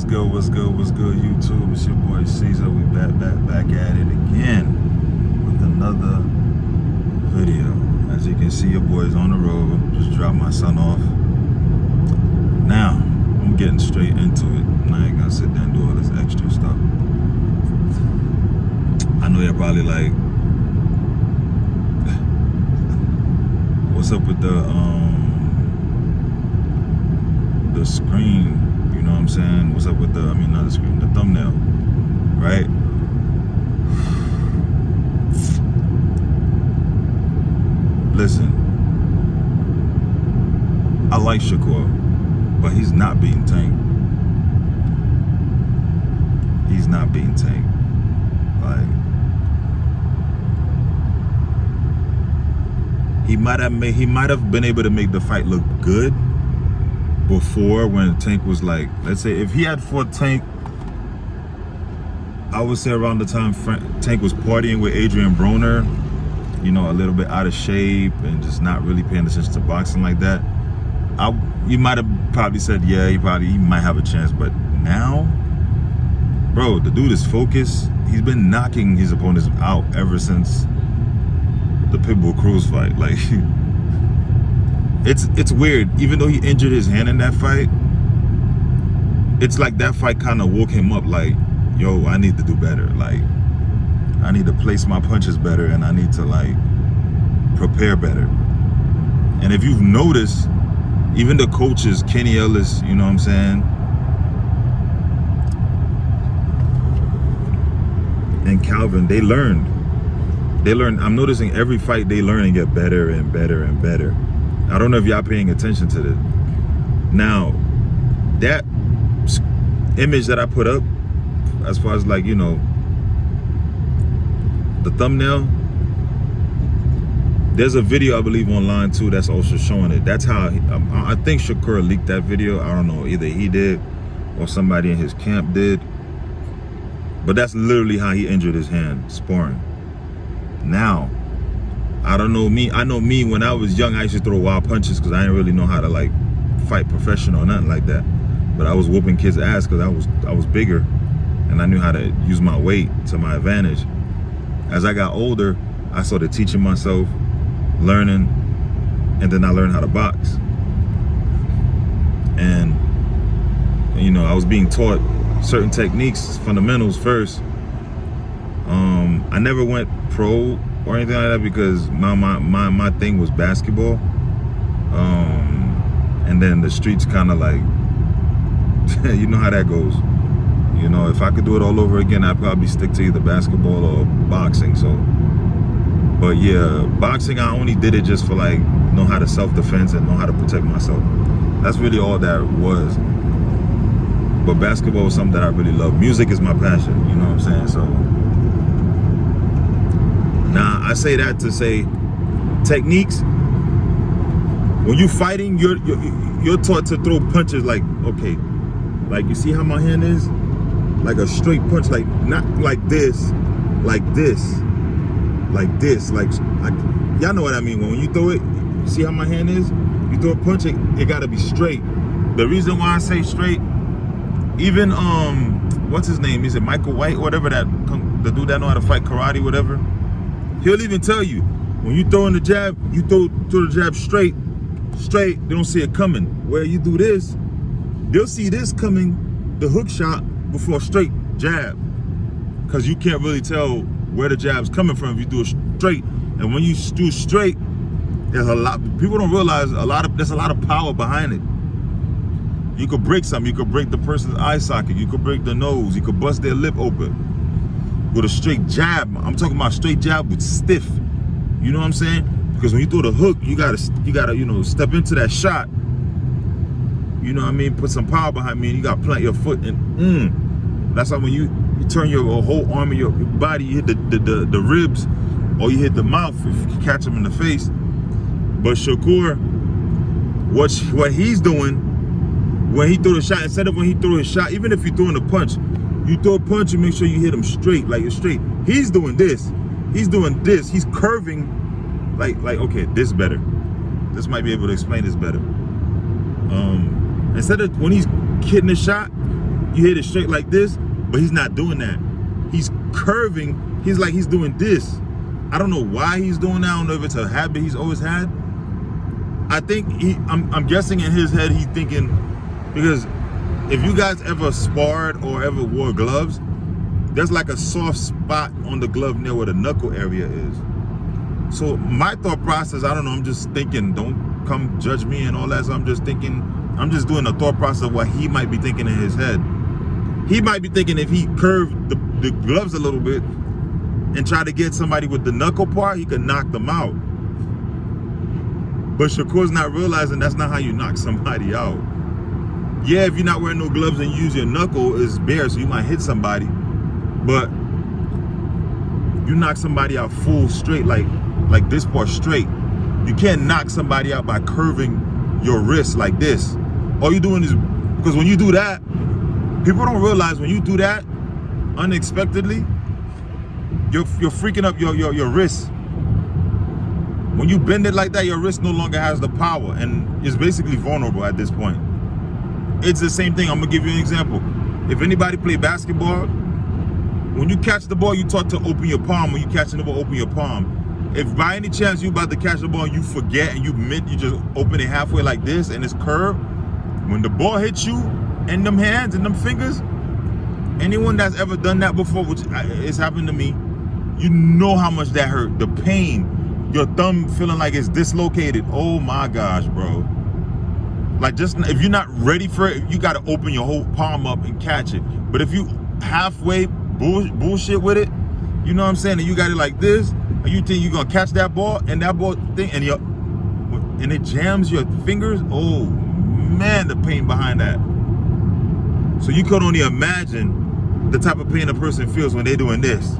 What's good, YouTube? It's your boy Caesar. We back at it again with another video. As you can see, your boy's on the road. Just dropped my son off. Now, I'm getting straight into it. I ain't gonna sit there and do all this extra stuff. I know you're probably like, what's up with the screen? You know what I'm saying? What's up with the, not the screen, the thumbnail, right? Listen, I like Shakur, but he's not beating Tank. He's not beating Tank. Like, he might have been able to make the fight look good before, when Tank was like, let's say if he had fought Tank, I would say around the time Tank was partying with Adrian Broner, you know, a little bit out of shape and just not really paying attention to boxing like that, you might have probably said, yeah, he might have a chance. But now, bro, the dude is focused. He's been knocking his opponents out ever since the Pitbull Cruz fight. Like, it's weird. Even though he injured his hand in that fight, it's like that fight kind of woke him up. Like, yo, I need to do better. Like, I need to place my punches better, and I need to, like, prepare better. And if you've noticed, even the coaches, Kenny Ellis, you know what I'm saying, and Calvin, they learned. I'm noticing every fight they learn and get better and better and better. I don't know if y'all paying attention to this. Now, that image that I put up, as far as, like, you know, the thumbnail, there's a video I believe online too that's also showing it. That's how I think Shakur leaked that video. I don't know, either he did or somebody in his camp did, but that's literally how he injured his hand sparring. Now, I don't know, I know me, when I was young, I used to throw wild punches because I didn't really know how to, like, fight professional or nothing like that. But I was whooping kids' ass because I was bigger and I knew how to use my weight to my advantage. As I got older, I started teaching myself, learning, and then I learned how to box. And you know, I was being taught certain techniques, fundamentals first. I never went pro or anything like that because my thing was basketball. And then the streets kind of, like, you know how that goes. You know, if I could do it all over again, I'd probably stick to either basketball or boxing. So, but yeah, boxing, I only did it just for, like, know how to self-defense and know how to protect myself. That's really all that was. But basketball is something that I really love. Music is my passion, you know what I'm saying? So, now I say that to say, techniques, when you're fighting, you're taught to throw punches like, okay, like, you see how my hand is? Like a straight punch, like, not like this, like this, like this, like y'all know what I mean. When you throw it, you see how my hand is? You throw a punch, it gotta be straight. The reason why I say straight, even what's his name? Is it Michael White, whatever, the dude that know how to fight karate, whatever? He'll even tell you, when you throw in the jab, you throw the jab straight, they don't see it coming. Where you do this, they'll see this coming, the hook shot, before a straight jab, because you can't really tell where the jab's coming from if you do it straight. And when you do straight, there's a lot, people don't realize there's a lot of power behind it. You could break something. You could break the person's eye socket. You could break the nose. You could bust their lip open with a straight jab. I'm talking about straight jab with stiff. You know what I'm saying? Because when you throw the hook, you gotta you know, step into that shot. You know what I mean? Put some power behind me, and you gotta plant your foot, and that's like when you turn your whole arm of your body, you hit the ribs, or you hit the mouth if you catch him in the face. But Shakur, what he's doing when he throw the shot, instead of when he throw his shot, even if you're throwing a punch, you throw a punch, you make sure you hit him straight, like it's straight. He's doing this. He's doing this. He's curving, like okay, this is better. This might be able to explain this better. Instead of when he's hitting the shot, you hit it straight like this, but he's not doing that. He's curving. He's like he's doing this. I don't know why he's doing that. I don't know if it's a habit he's always had. I think I'm guessing in his head he's thinking, because if you guys ever sparred or ever wore gloves, there's like a soft spot on the glove near where the knuckle area is. So my thought process, I don't know, I'm just thinking, don't come judge me and all that. So I'm just thinking, I'm just doing a thought process of what he might be thinking in his head. He might be thinking if he curved the gloves a little bit and try to get somebody with the knuckle part, he could knock them out. But Shakur's not realizing that's not how you knock somebody out. Yeah, if you're not wearing no gloves and you use your knuckle, it's bare, so you might hit somebody. But you knock somebody out full straight, like this part straight. You can't knock somebody out by curving your wrist like this. All you're doing is, because when you do that, people don't realize when you do that unexpectedly, you're freaking up your wrist. When you bend it like that, your wrist no longer has the power and it's basically vulnerable at this point. It's the same thing. I'm gonna give you an example. If anybody play basketball, when you catch the ball, you taught to open your palm. When you catching the ball, open your palm. If by any chance you about to catch the ball and you forget and you just open it halfway like this and it's curved, when the ball hits you in them hands and them fingers, anyone that's ever done that before, which it's happened to me, you know how much that hurt. The pain, your thumb feeling like it's dislocated. Oh my gosh, bro. Like, just if you're not ready for it, you got to open your whole palm up and catch it. But if you halfway bullshit with it, you know what I'm saying, and you got it like this, and you think you're gonna catch that ball and that ball thing, and it jams your fingers. Oh man, the pain behind that. So you could only imagine the type of pain a person feels when they're doing this.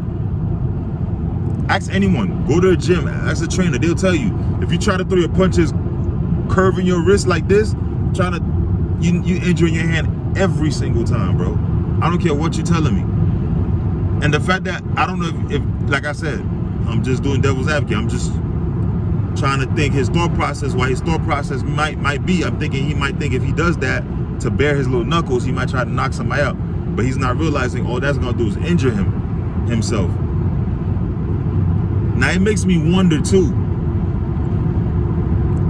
Ask anyone, go to a gym, ask a trainer, they'll tell you. If you try to throw your punches curving your wrist like this, you injuring your hand every single time, bro. I don't care what you're telling me. And the fact that, I don't know if like I said, I'm just doing devil's advocate. I'm just trying to think his thought process, why his thought process might be. I'm thinking he might think if he does that to bare his little knuckles, he might try to knock somebody out. But he's not realizing all that's gonna do is injure himself. Now it makes me wonder too,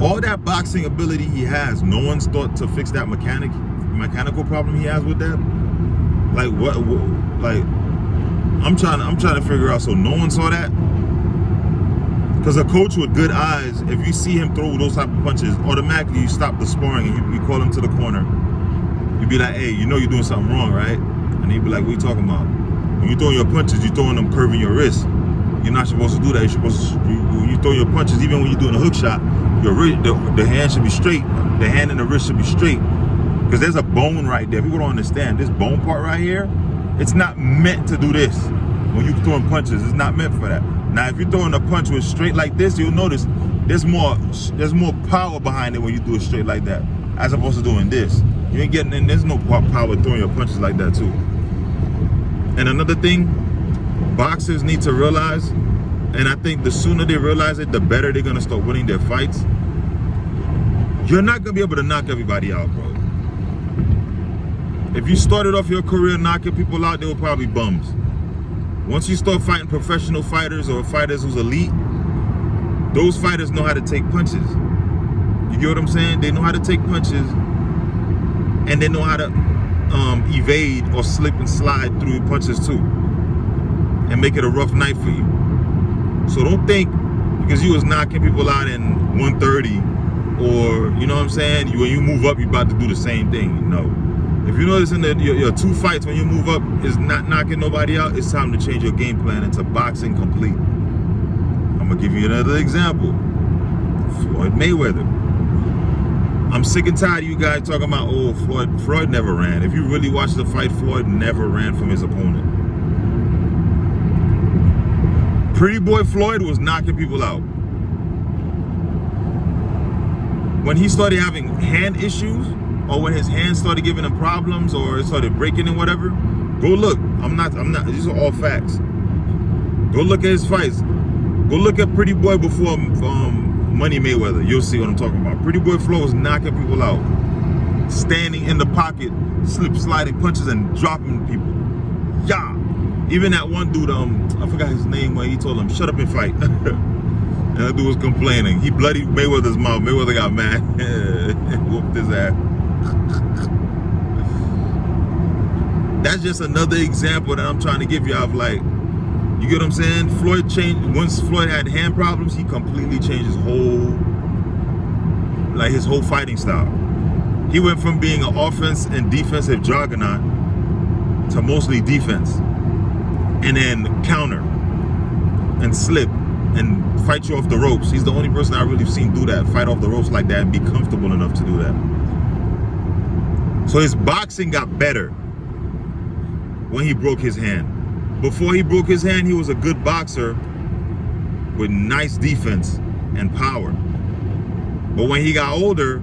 all that boxing ability he has, no one's thought to fix that mechanical problem he has with that. Like what like I'm trying to figure out, so no one saw that? Because a coach with good eyes, if you see him throw those type of punches, automatically you stop the sparring and you call him to the corner. You be like, hey, you know you're doing something wrong, right? And he'd be like, what are you talking about? When you throwing your punches, you're throwing them curving your wrist. You're not supposed to do that. You're supposed to, when you throw your punches, even when you're doing a hook shot, your wrist, the hand should be straight. The hand and the wrist should be straight. Because there's a bone right there. People don't understand. This bone part right here, it's not meant to do this. When you're throwing punches, it's not meant for that. Now, if you're throwing a punch with straight like this, you'll notice there's more power behind it when you do it straight like that, as opposed to doing this. You ain't getting in. There's no power throwing your punches like that too. And another thing, boxers need to realize, and I think the sooner they realize it, the better they're gonna start winning their fights. You're not gonna be able to knock everybody out, bro. If you started off your career knocking people out, they were probably bums. Once you start fighting professional fighters or fighters who's elite, those fighters know how to take punches. You get what I'm saying? They know how to take punches, and they know how to evade or slip and slide through punches too, and make it a rough night for you. So don't think because you was knocking people out in 130, or you know what I'm saying, when you move up, you about to do the same thing. No. If you notice in your two fights, when you move up is not knocking nobody out, it's time to change your game plan into boxing complete. I'm gonna give you another example. Floyd Mayweather. I'm sick and tired of you guys talking about, oh, Floyd never ran. If you really watch the fight, Floyd never ran from his opponent. Pretty boy Floyd was knocking people out. When he started having hand issues, or when his hands started giving him problems, or it started breaking and whatever, go look. I'm not, these are all facts. Go look at his fights. Go look at Pretty Boy before Money Mayweather. You'll see what I'm talking about. Pretty Boy Floyd was knocking people out. standing in the pocket, sliding punches and dropping people. Yeah. Even that one dude, I forgot his name, where he told him, shut up and fight. And that dude was complaining. He bloodied Mayweather's mouth. Mayweather got mad. Whooped his ass. That's just another example that I'm trying to give you of, like, you get what I'm saying? Floyd changed, once Floyd had hand problems, he completely changed his whole fighting style. He went from being an offense and defensive juggernaut to mostly defense. And then counter and slip and fight you off the ropes. He's the only person I really seen do that, fight off the ropes like that and be comfortable enough to do that. So his boxing got better when he broke his hand. Before he broke his hand, he was a good boxer with nice defense and power. But when he got older,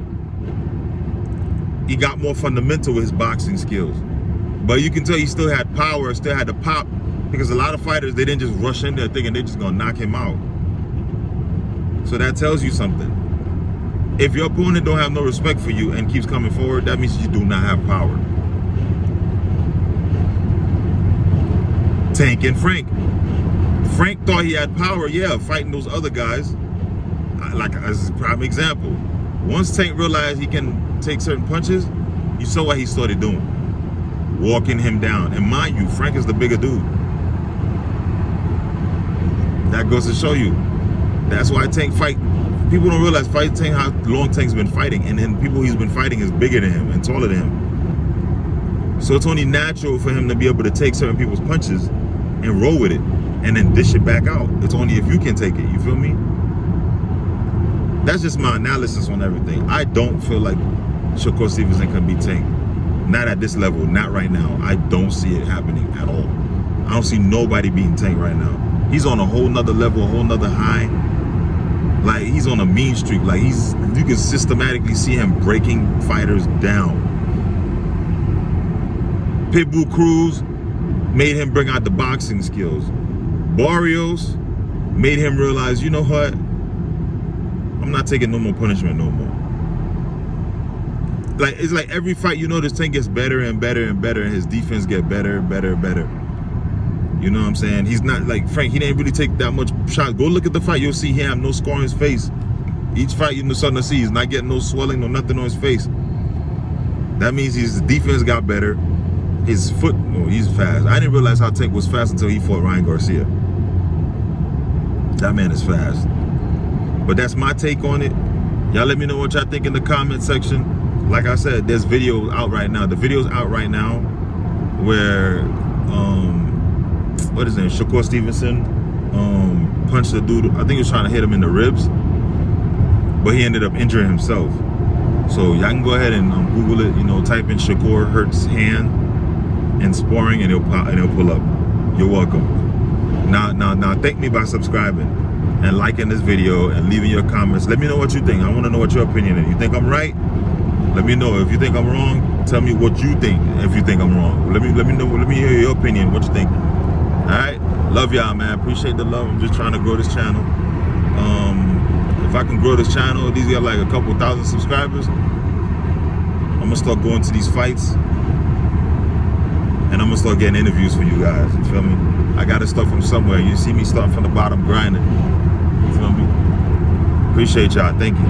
he got more fundamental with his boxing skills. But you can tell he still had power, still had the pop, because a lot of fighters, they didn't just rush in there thinking they're just gonna knock him out. So that tells you something. If your opponent don't have no respect for you and keeps coming forward, that means you do not have power. Tank and Frank. Frank thought he had power, yeah, fighting those other guys. Like, as a prime example. Once Tank realized he can take certain punches, you saw what he started doing. Walking him down. And mind you, Frank is the bigger dude. That goes to show you. That's why Tank fight. People don't realize Tank, how long Tank's been fighting, and then people he's been fighting is bigger than him and taller than him. So it's only natural for him to be able to take certain people's punches and roll with it and then dish it back out. It's only if you can take it, you feel me? That's just my analysis on everything. I don't feel like Shakur Stevenson can beat Tank. Not at this level, not right now. I don't see it happening at all. I don't see nobody beating Tank right now. He's on a whole nother level, a whole nother high. Like, he's on a mean streak. Like, you can systematically see him breaking fighters down. Pitbull Cruz made him bring out the boxing skills. Barrios made him realize, you know what? I'm not taking no more punishment no more. Like, it's like every fight, you know, this Tank gets better and better and better, and his defense get better and better and better. You know what I'm saying? He's not like Frank. He didn't really take that much shots. Go look at the fight. You'll see he have no scar on his face. Each fight you're starting to see, he's not getting no swelling, no nothing on his face. That means his defense got better. His foot, oh, he's fast. I didn't realize how Tank was fast until he fought Ryan Garcia. That man is fast. But that's my take on it. Y'all let me know what y'all think in the comment section. Like I said, there's videos out right now. The video's out right now where what is his name? Shakur Stevenson punched the dude. I think he was trying to hit him in the ribs, but he ended up injuring himself. So y'all can go ahead and Google it. You know, type in Shakur hurts hand and sparring, and it'll pull up. You're welcome. Now, thank me by subscribing and liking this video and leaving your comments. Let me know what you think. I want to know what your opinion is. You think I'm right? Let me know. If you think I'm wrong, tell me what you think. If you think I'm wrong, let me know. Let me hear your opinion. What you think? All right. Love y'all, man. Appreciate the love. I'm just trying to grow this channel. If I can grow this channel, these got like a couple thousand subscribers, I'm gonna start going to these fights, and I'm gonna start getting interviews for you guys. You feel me? I gotta start from somewhere. You see me starting from the bottom, grinding. You feel me? Appreciate y'all. Thank you.